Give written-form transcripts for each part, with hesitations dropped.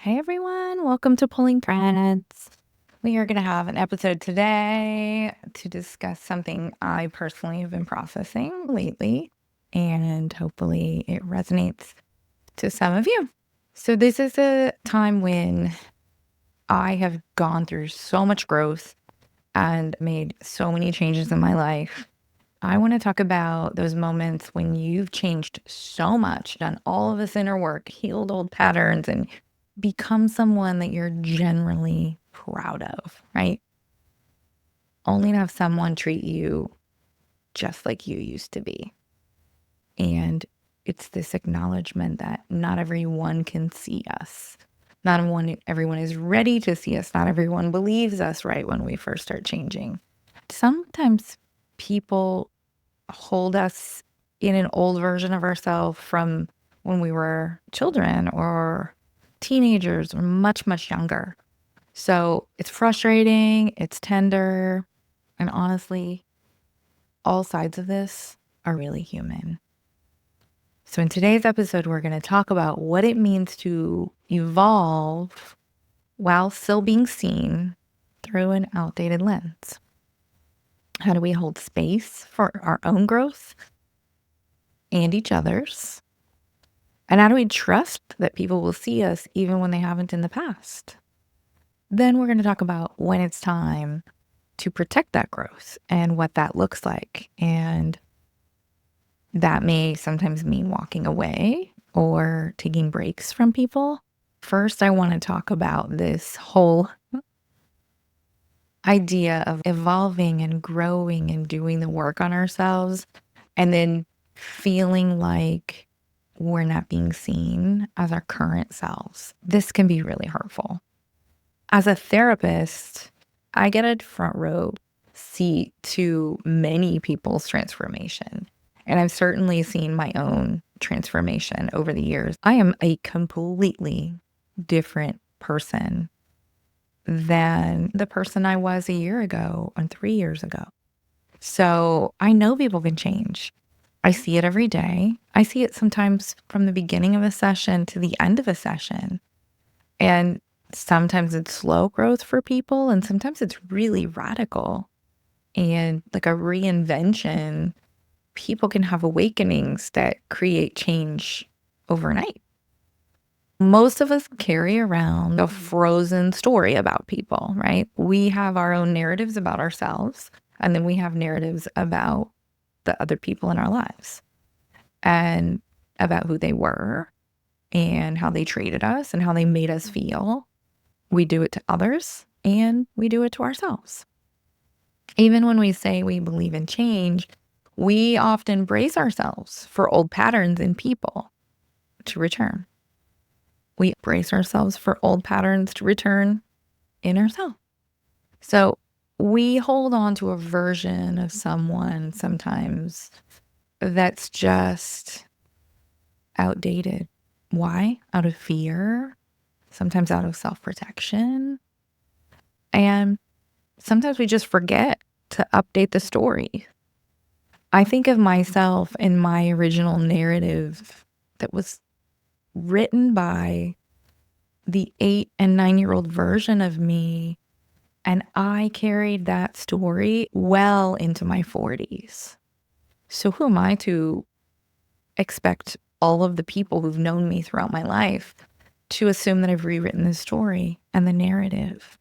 Hey everyone, welcome to Pulling Threads. We are going to have an episode today to discuss something I personally have been processing lately, and hopefully it resonates to some of you. So, this is a time when I have gone through so much growth and made so many changes in my life. I want to talk about those moments when you've changed so much, done all of this inner work, healed old patterns, and become someone that you're generally proud of, right? Only to have someone treat you just like you used to be. And it's this acknowledgement that not everyone can see us. Everyone is ready to see us. Not everyone believes us right when we first start changing. Sometimes people hold us in an old version of ourselves from when we were children or teenagers or much, much younger. So it's frustrating, it's tender, and honestly, all sides of this are really human. So in today's episode, we're going to talk about what it means to evolve while still being seen through an outdated lens. How do we hold space for our own growth and each other's? And how do we trust that people will see us even when they haven't in the past? Then we're going to talk about when it's time to protect that growth and what that looks like. And that may sometimes mean walking away or taking breaks from people. First, I want to talk about this whole idea of evolving and growing and doing the work on ourselves, and then feeling like we're not being seen as our current selves. This can be really hurtful. As a therapist, I get a front row seat to many people's transformation. And I've certainly seen my own transformation over the years. I am a completely different person than the person I was a year ago and 3 years ago. So I know people can change. I see it every day. I see it sometimes from the beginning of a session to the end of a session. And sometimes it's slow growth for people, and sometimes it's really radical and like a reinvention. People can have awakenings that create change overnight. Most of us carry around a frozen story about people, right? We have our own narratives about ourselves, and then we have narratives about the other people in our lives and about who they were and how they treated us and how they made us feel. We do it to others and we do it to ourselves. Even when we say we believe in change, we often brace ourselves for old patterns in people to return. We brace ourselves for old patterns to return in ourselves. So we hold on to a version of someone sometimes that's just outdated. Why? Out of fear, sometimes out of self-protection. And sometimes we just forget to update the story. I think of myself in my original narrative that was written by the 8 and 9-year-old version of me. And I carried that story well into my 40s. So who am I to expect all of the people who've known me throughout my life to assume that I've rewritten the story and the narrative?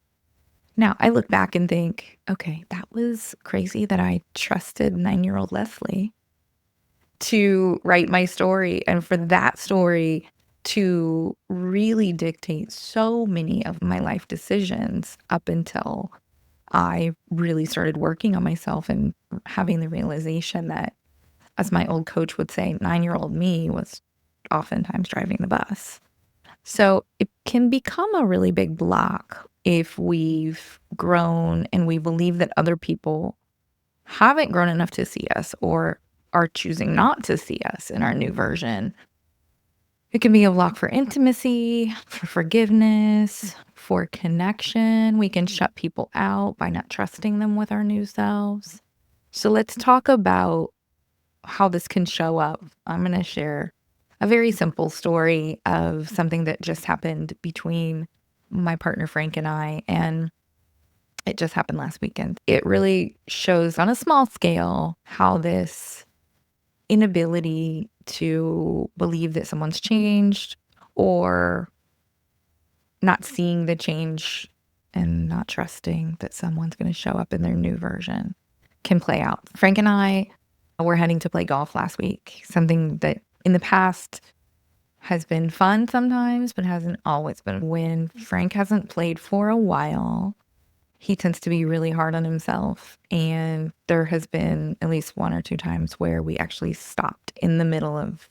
Now, I look back and think, okay, that was crazy that I trusted 9-year-old Leslie to write my story and for that story to really dictate so many of my life decisions up until I really started working on myself and having the realization that, as my old coach would say, 9-year-old me was oftentimes driving the bus. So it can become a really big block if we've grown and we believe that other people haven't grown enough to see us or are choosing not to see us in our new version. It can be a block for intimacy, for forgiveness, for connection. We can shut people out by not trusting them with our new selves. So let's talk about how this can show up. I'm going to share a very simple story of something that just happened between my partner Frank and I, and it just happened last weekend. It really shows on a small scale how this inability to believe that someone's changed or not seeing the change and not trusting that someone's going to show up in their new version can play out. Frank and I were heading to play golf last week, something that in the past has been fun sometimes, but hasn't always been. When Frank hasn't played for a while, he tends to be really hard on himself. And there has been at least one or two times where we actually stopped in the middle of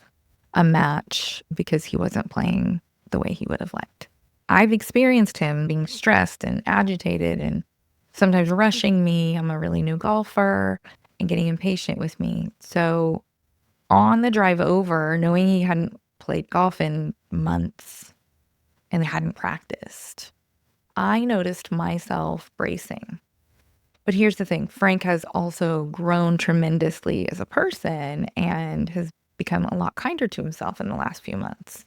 a match because he wasn't playing the way he would have liked. I've experienced him being stressed and agitated and sometimes rushing me. I'm a really new golfer and getting impatient with me. So on the drive over, knowing he hadn't played golf in months and hadn't practiced, I noticed myself bracing. But here's the thing, Frank has also grown tremendously as a person and has become a lot kinder to himself in the last few months.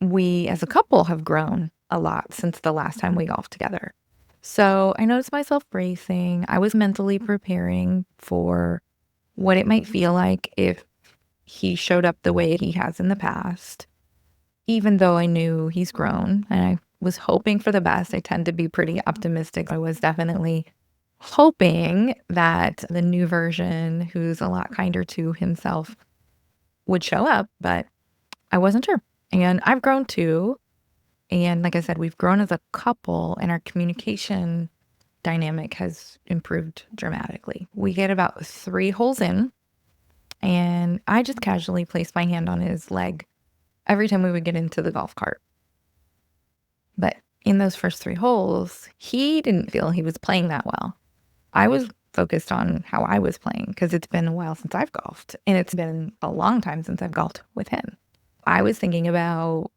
We as a couple have grown a lot since the last time we golfed together. So I noticed myself bracing. I was mentally preparing for what it might feel like if he showed up the way he has in the past, even though I knew he's grown and I was hoping for the best. I tend to be pretty optimistic. I was definitely hoping that the new version, who's a lot kinder to himself, would show up, but I wasn't sure. And I've grown too. And like I said, we've grown as a couple and our communication dynamic has improved dramatically. We get about 3 holes in, and I just casually placed my hand on his leg every time we would get into the golf cart. But in those first 3 holes, he didn't feel he was playing that well. I was focused on how I was playing because it's been a while since I've golfed, and it's been a long time since I've golfed with him. I was thinking about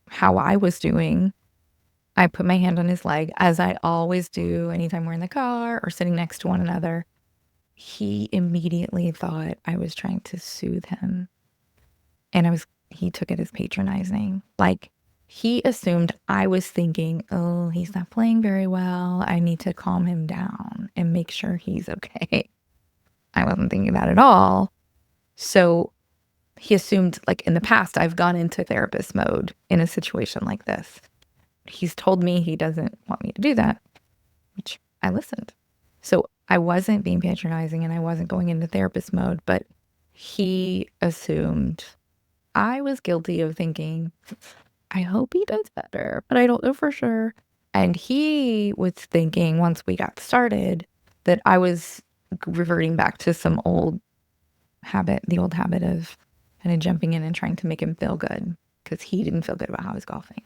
how I was doing. I put my hand on his leg, as I always do anytime we're in the car or sitting next to one another. He immediately thought I was trying to soothe him, and he took it as patronizing. Like, he assumed I was thinking, oh, he's not playing very well. I need to calm him down and make sure he's okay. I wasn't thinking that at all. So he assumed, like in the past, I've gone into therapist mode in a situation like this. He's told me he doesn't want me to do that, which I listened. So I wasn't being patronizing and I wasn't going into therapist mode, but he assumed I was guilty of thinking, I hope he does better, but I don't know for sure. And he was thinking once we got started that I was reverting back to some old habit, the old habit of kind of jumping in and trying to make him feel good because he didn't feel good about how he was golfing.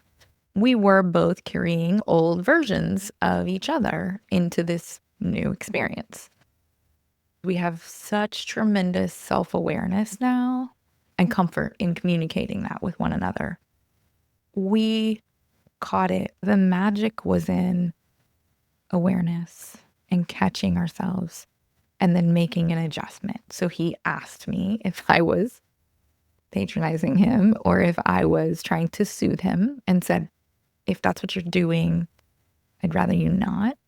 We were both carrying old versions of each other into this new experience. We have such tremendous self-awareness now and comfort in communicating that with one another. We caught it. The magic was in awareness and catching ourselves and then making an adjustment. So he asked me if I was patronizing him or if I was trying to soothe him and said, if that's what you're doing, I'd rather you not.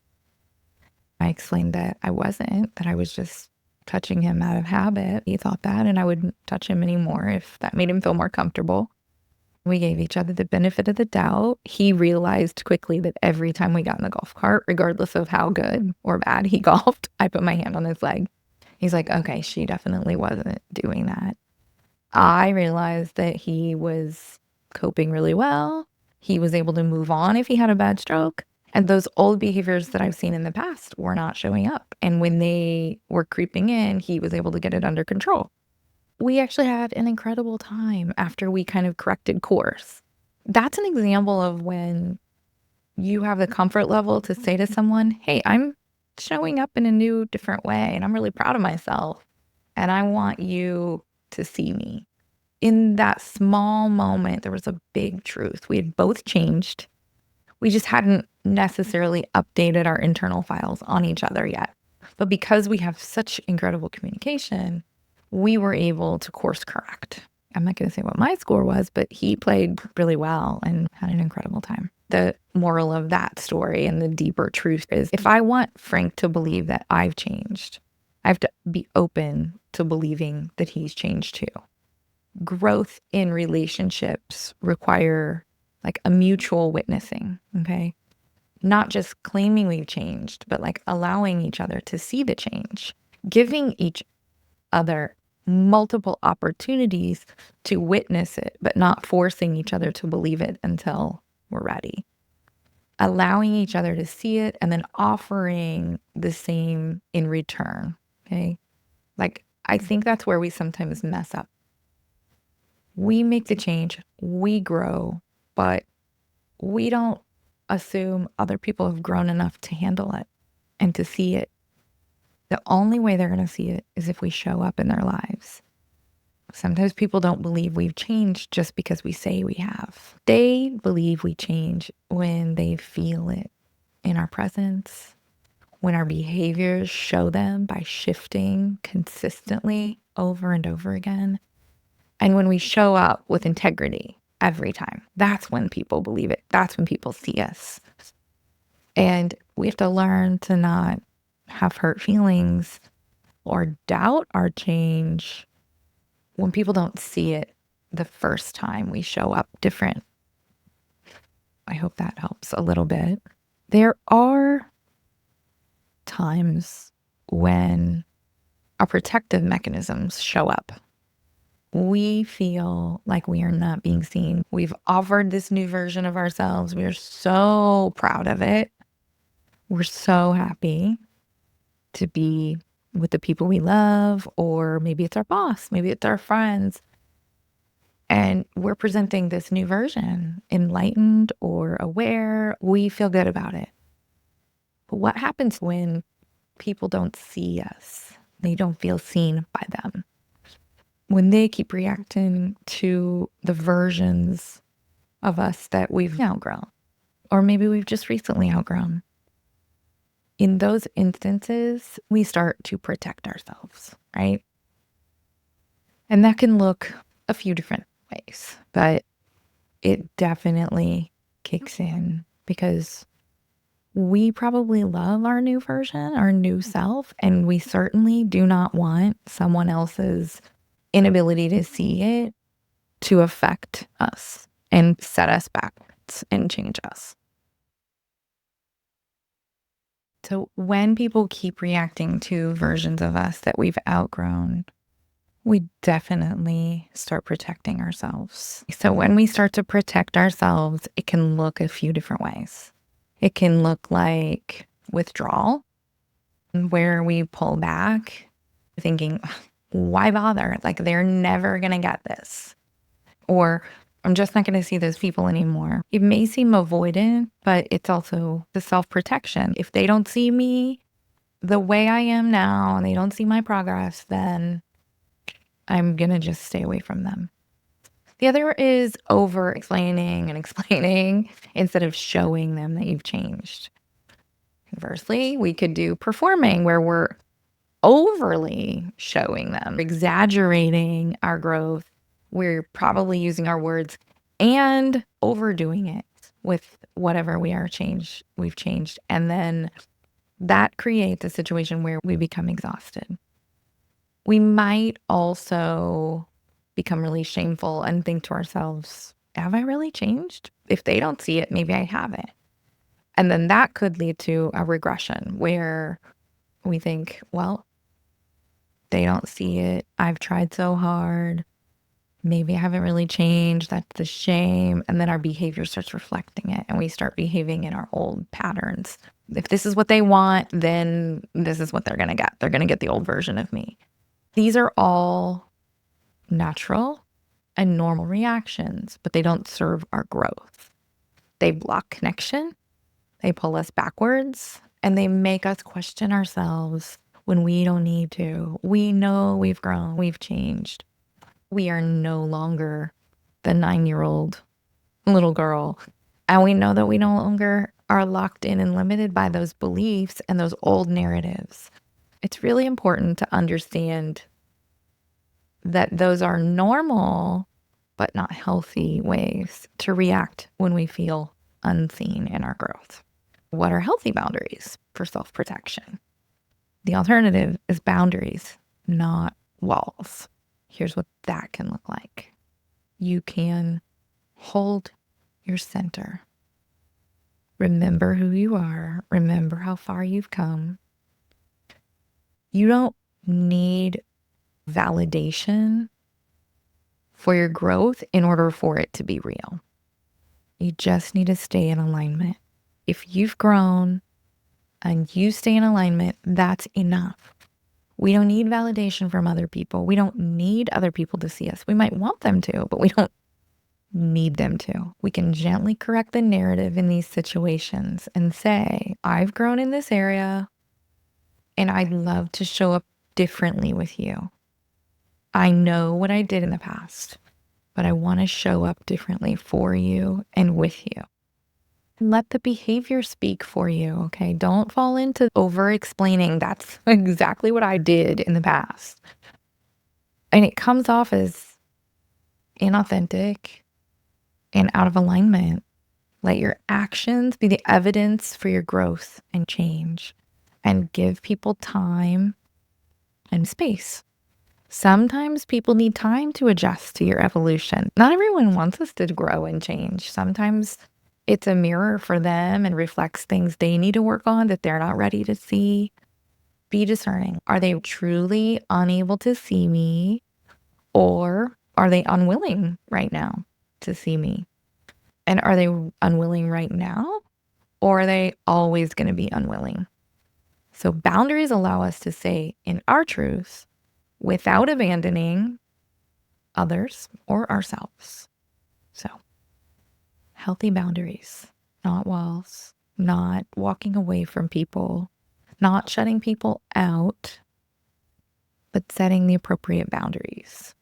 I explained that I wasn't, that I was just touching him out of habit. He thought that, and I wouldn't touch him anymore if that made him feel more comfortable. We gave each other the benefit of the doubt. He realized quickly that every time we got in the golf cart, regardless of how good or bad he golfed, I put my hand on his leg. He's like, okay, she definitely wasn't doing that. I realized that he was coping really well. He was able to move on if he had a bad stroke. And those old behaviors that I've seen in the past were not showing up. And when they were creeping in, he was able to get it under control. We actually had an incredible time after we kind of corrected course. That's an example of when you have the comfort level to say to someone, hey, I'm showing up in a new, different way, and I'm really proud of myself, and I want you to see me. In that small moment, there was a big truth. We had both changed. We just hadn't necessarily updated our internal files on each other yet. But because we have such incredible communication, we were able to course correct I'm not going to say what my score was, but he played really well and had an incredible time. The moral of that story and the deeper truth is if I want Frank to believe that I've changed, I have to be open to believing that he's changed too. Growth in relationships require like a mutual witnessing, okay? Not just claiming we've changed, but like allowing each other to see the change, giving each other multiple opportunities to witness it, but not forcing each other to believe it until we're ready. Allowing each other to see it and then offering the same in return. Okay. Like, I think that's where we sometimes mess up. We make the change, we grow, but we don't assume other people have grown enough to handle it and to see it. The only way they're going to see it is if we show up in their lives. Sometimes people don't believe we've changed just because we say we have. They believe we change when they feel it in our presence, when our behaviors show them by shifting consistently over and over again, and when we show up with integrity every time. That's when people believe it. That's when people see us. And we have to learn to not have hurt feelings or doubt our change when people don't see it the first time we show up different. I hope that helps a little bit. There are times when our protective mechanisms show up. We feel like we are not being seen. We've offered this new version of ourselves. We are so proud of it. We're so happy to be with the people we love, or maybe it's our boss, maybe it's our friends. And we're presenting this new version, enlightened or aware. We feel good about it. But what happens when people don't see us? They don't feel seen by them. When they keep reacting to the versions of us that we've outgrown, or maybe we've just recently outgrown. In those instances, we start to protect ourselves, right? And that can look a few different ways, but it definitely kicks in because we probably love our new version, our new self, and we certainly do not want someone else's inability to see it to affect us and set us backwards and change us. So when people keep reacting to versions of us that we've outgrown, we definitely start protecting ourselves. So when we start to protect ourselves, it can look a few different ways. It can look like withdrawal, where we pull back, thinking, why bother? Like they're never going to get this. Or I'm just not going to see those people anymore. It may seem avoidant, but it's also the self-protection. If they don't see me the way I am now and they don't see my progress, then I'm going to just stay away from them. The other is over explaining and explaining instead of showing them that you've changed. Conversely, we could do performing where we're overly showing them, exaggerating our growth. We're probably using our words and overdoing it with whatever we've changed. And then that creates a situation where we become exhausted. We might also become really shameful and think to ourselves, have I really changed? If they don't see it, maybe I haven't. And then that could lead to a regression where we think, well, they don't see it. I've tried so hard. Maybe I haven't really changed. That's the shame. And then our behavior starts reflecting it and we start behaving in our old patterns. If this is what they want, then this is what they're going to get. They're going to get the old version of me. These are all natural and normal reactions, but they don't serve our growth. They block connection, they pull us backwards, and they make us question ourselves when we don't need to. We know we've grown, we've changed. We are no longer the 9-year-old little girl. And we know that we no longer are locked in and limited by those beliefs and those old narratives. It's really important to understand that those are normal, but not healthy ways to react when we feel unseen in our growth. What are healthy boundaries for self protection? The alternative is boundaries, not walls. Here's what that can look like. You can hold your center. Remember who you are. Remember how far you've come. You don't need validation for your growth in order for it to be real. You just need to stay in alignment. If you've grown and you stay in alignment, that's enough. We don't need validation from other people. We don't need other people to see us. We might want them to, but we don't need them to. We can gently correct the narrative in these situations and say, I've grown in this area and I'd love to show up differently with you. I know what I did in the past, but I want to show up differently for you and with you. Let the behavior speak for you, okay? Don't fall into over explaining. That's exactly what I did in the past. And it comes off as inauthentic and out of alignment. Let your actions be the evidence for your growth and change, and give people time and space. Sometimes people need time to adjust to your evolution. Not everyone wants us to grow and change. Sometimes it's a mirror for them and reflects things they need to work on that they're not ready to see. Be discerning. Are they truly unable to see me, or are they unwilling right now to see me? And are they unwilling right now, or are they always going to be unwilling? So boundaries allow us to say in our truth without abandoning others or ourselves. So healthy boundaries, not walls, not walking away from people, not shutting people out, but setting the appropriate boundaries.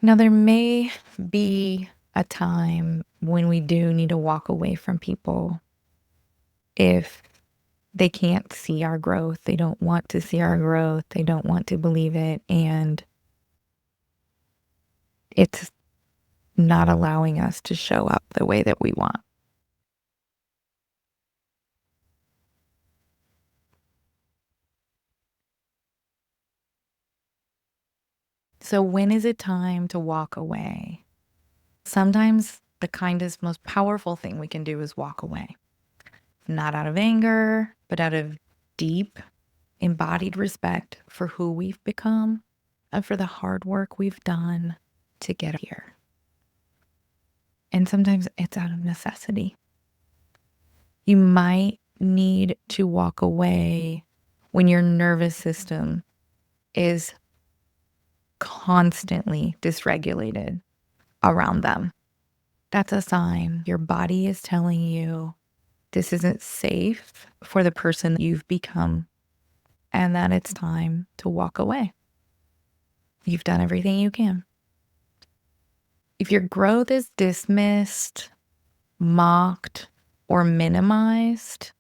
Now, there may be a time when we do need to walk away from people if they can't see our growth, they don't want to see our growth, they don't want to believe it, and it's not allowing us to show up the way that we want. So, when is it time to walk away? Sometimes the kindest, most powerful thing we can do is walk away, not out of anger, but out of deep, embodied respect for who we've become and for the hard work we've done to get here. And sometimes it's out of necessity. You might need to walk away when your nervous system is constantly dysregulated around them. That's a sign your body is telling you this isn't safe for the person you've become, and that it's time to walk away. You've done everything you can. If your growth is dismissed, mocked, or minimized,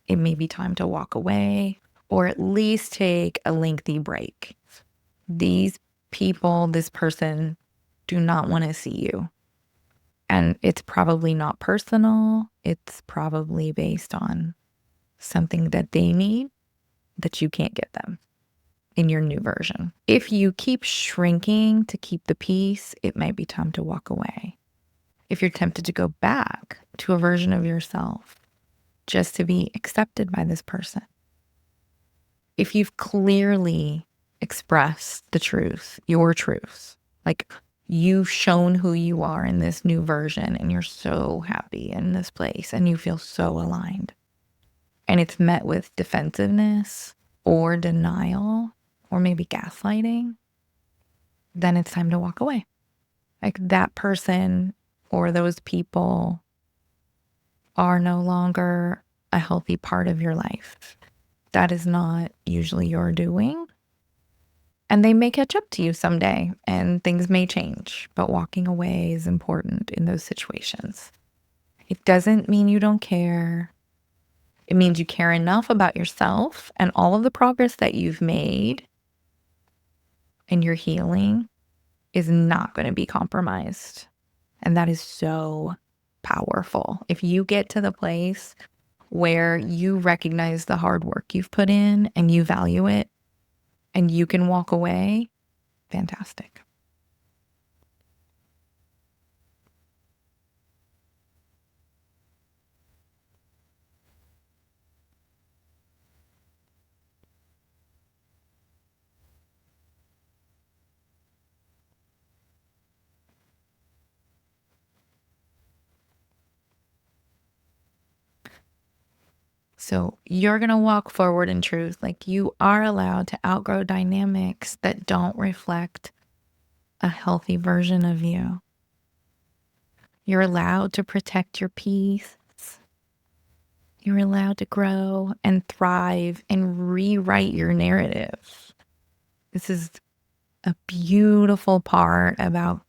it may be time to walk away or at least take a lengthy break. These people, this person, do not want to see you. And it's probably not personal. It's probably based on something that they need that you can't get them in your new version. If you keep shrinking to keep the peace, it might be time to walk away. If you're tempted to go back to a version of yourself just to be accepted by this person. If you've clearly expressed the truth, your truth, like you've shown who you are in this new version and you're so happy in this place and you feel so aligned, and it's met with defensiveness or denial or maybe gaslighting, then it's time to walk away. Like that person or those people are no longer a healthy part of your life. That is not usually your doing. And they may catch up to you someday and things may change, but walking away is important in those situations. It doesn't mean you don't care. It means you care enough about yourself and all of the progress that you've made and your healing is not going to be compromised. And that is so powerful. If you get to the place where you recognize the hard work you've put in and you value it and you can walk away, fantastic. So you're going to walk forward in truth. Like you are allowed to outgrow dynamics that don't reflect a healthy version of you. You're allowed to protect your peace. You're allowed to grow and thrive and rewrite your narrative. This is a beautiful part about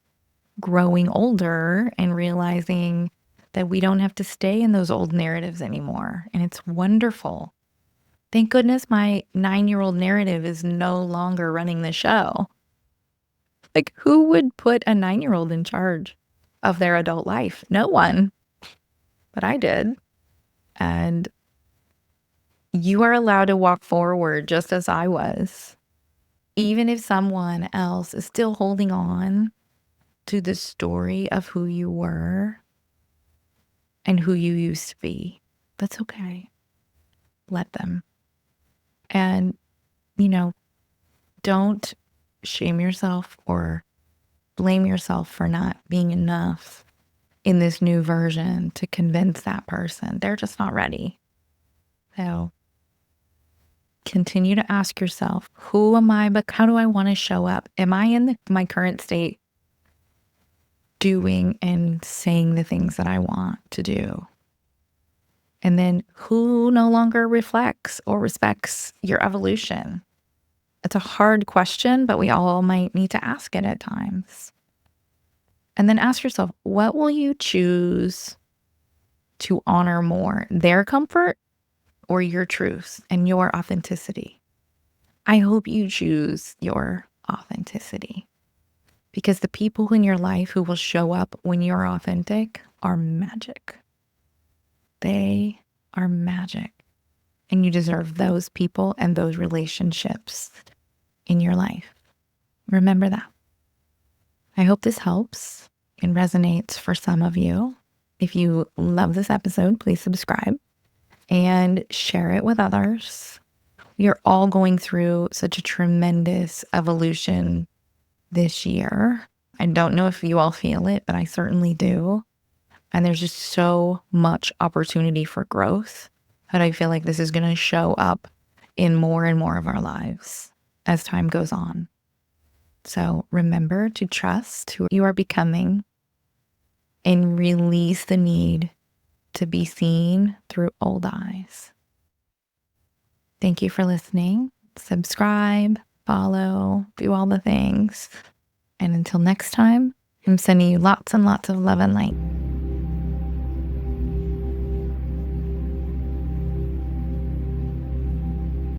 growing older and realizing that we don't have to stay in those old narratives anymore. And it's wonderful. Thank goodness my 9-year-old narrative is no longer running the show. Like, who would put a 9-year-old in charge of their adult life? No one. But I did. And you are allowed to walk forward just as I was. Even if someone else is still holding on to the story of who you were and who you used to be, that's okay. Let them. And, you know, don't shame yourself or blame yourself for not being enough in this new version to convince that person. They're just not ready. So continue to ask yourself, who am I, but how do I want to show up? Am I in my current state doing and saying the things that I want to do? And then who no longer reflects or respects your evolution? It's a hard question, but we all might need to ask it at times. And then ask yourself, what will you choose to honor more, their comfort or your truth and your authenticity? I hope you choose your authenticity because the people in your life who will show up when you're authentic are magic. They are magic. And you deserve those people and those relationships in your life. Remember that. I hope this helps and resonates for some of you. If you love this episode, please subscribe and share it with others. We are all going through such a tremendous evolution this year. I don't know if you all feel it, but I certainly do. And there's just so much opportunity for growth that I feel like this is going to show up in more and more of our lives as time goes on. So remember to trust who you are becoming and release the need to be seen through old eyes. Thank you for listening. Subscribe, follow, do all the things. And until next time, I'm sending you lots and lots of love and light.